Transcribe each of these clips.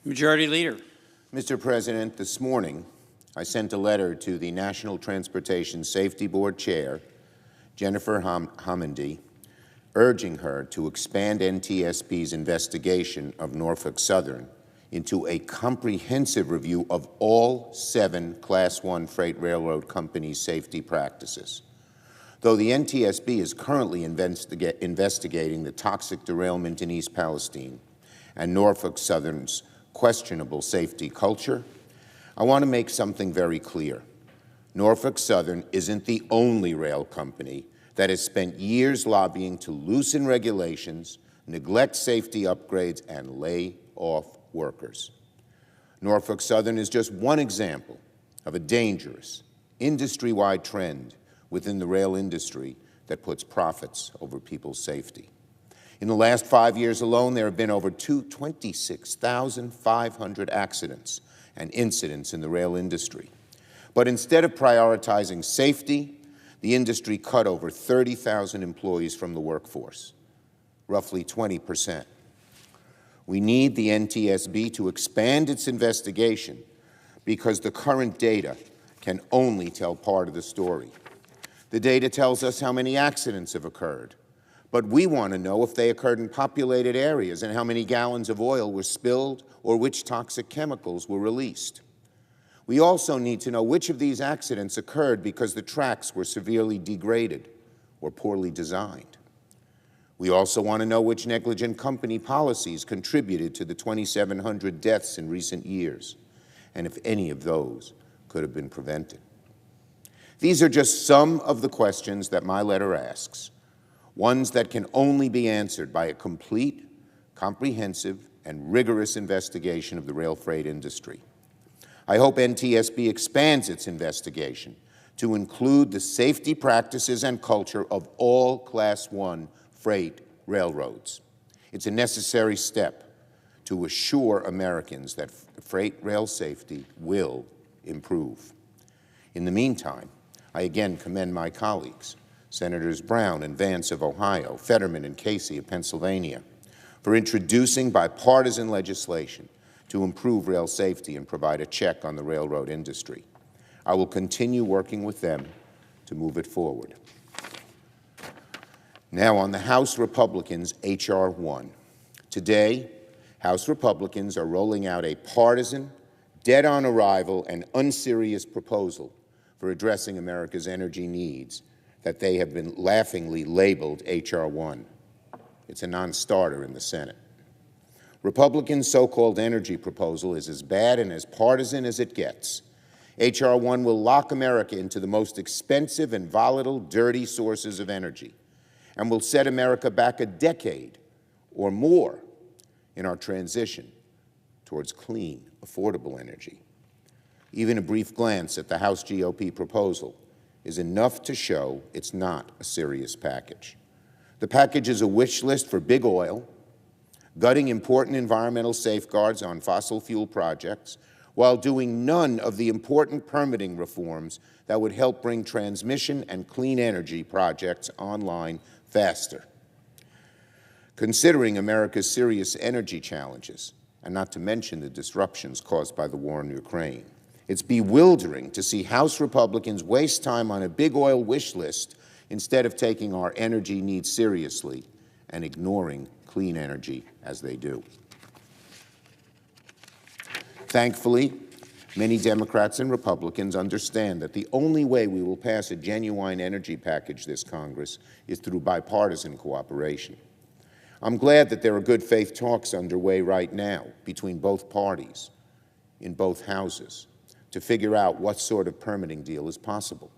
Majority Leader. Mr. President, this morning I sent a letter to the National Transportation Safety Board Chair, Jennifer Homendy, urging her to expand NTSB's investigation of Norfolk Southern into a comprehensive review of all 7 Class I freight railroad companies' safety practices. Though the NTSB is currently investigating the toxic derailment in East Palestine and Norfolk Southern's questionable safety culture, I want to make something very clear. Norfolk Southern isn't the only rail company that has spent years lobbying to loosen regulations, neglect safety upgrades, and lay off workers. Norfolk Southern is just one example of a dangerous, industry-wide trend within the rail industry that puts profits over people's safety. In the last 5 years alone, there have been over 26,500 accidents and incidents in the rail industry. But instead of prioritizing safety, the industry cut over 30,000 employees from the workforce, roughly 20%. We need the NTSB to expand its investigation because the current data can only tell part of the story. The data tells us how many accidents have occurred, but we want to know if they occurred in populated areas and how many gallons of oil were spilled or which toxic chemicals were released. We also need to know which of these accidents occurred because the tracks were severely degraded or poorly designed. We also want to know which negligent company policies contributed to the 2,700 deaths in recent years, and if any of those could have been prevented. These are just some of the questions that my letter asks, ones that can only be answered by a complete, comprehensive, and rigorous investigation of the rail freight industry. I hope NTSB expands its investigation to include the safety practices and culture of all Class I freight railroads. It's a necessary step to assure Americans that freight rail safety will improve. In the meantime, I again commend my colleagues, Senators Brown and Vance of Ohio, Fetterman and Casey of Pennsylvania, for introducing bipartisan legislation to improve rail safety and provide a check on the railroad industry. I will continue working with them to move it forward. Now on the House Republicans' H.R. 1. Today, House Republicans are rolling out a partisan, dead-on arrival, and unserious proposal for addressing America's energy needs that they have been laughingly labeled H.R. 1. It's a non-starter in the Senate. Republicans' so-called energy proposal is as bad and as partisan as it gets. H.R. 1 will lock America into the most expensive and volatile, dirty sources of energy, and will set America back a decade or more in our transition towards clean, affordable energy. Even a brief glance at the House GOP proposal is enough to show it's not a serious package. The package is a wish list for big oil, gutting important environmental safeguards on fossil fuel projects, while doing none of the important permitting reforms that would help bring transmission and clean energy projects online faster. Considering America's serious energy challenges, and not to mention the disruptions caused by the war in Ukraine, it's bewildering to see House Republicans waste time on a big oil wish list instead of taking our energy needs seriously and ignoring clean energy as they do. Thankfully, many Democrats and Republicans understand that the only way we will pass a genuine energy package this Congress is through bipartisan cooperation. I'm glad that there are good faith talks underway right now between both parties in both houses to figure out what sort of permitting deal is possible.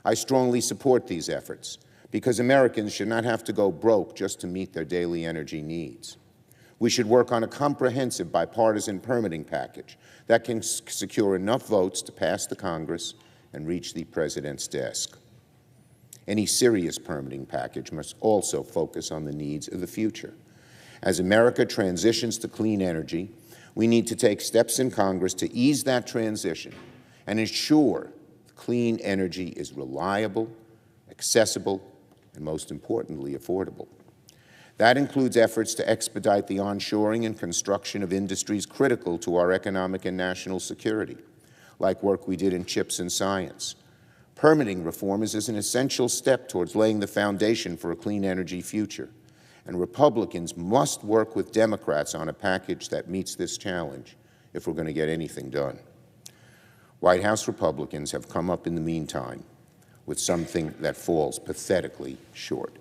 I strongly support these efforts because Americans should not have to go broke just to meet their daily energy needs. We should work on a comprehensive bipartisan permitting package that can secure enough votes to pass the Congress and reach the President's desk. Any serious permitting package must also focus on the needs of the future. As America transitions to clean energy, we need to take steps in Congress to ease that transition and ensure clean energy is reliable, accessible, and most importantly, affordable. That includes efforts to expedite the onshoring and construction of industries critical to our economic and national security, like work we did in chips and science. Permitting reform is an essential step towards laying the foundation for a clean energy future, and Republicans must work with Democrats on a package that meets this challenge if we're going to get anything done. White House Republicans have come up in the meantime with something that falls pathetically short.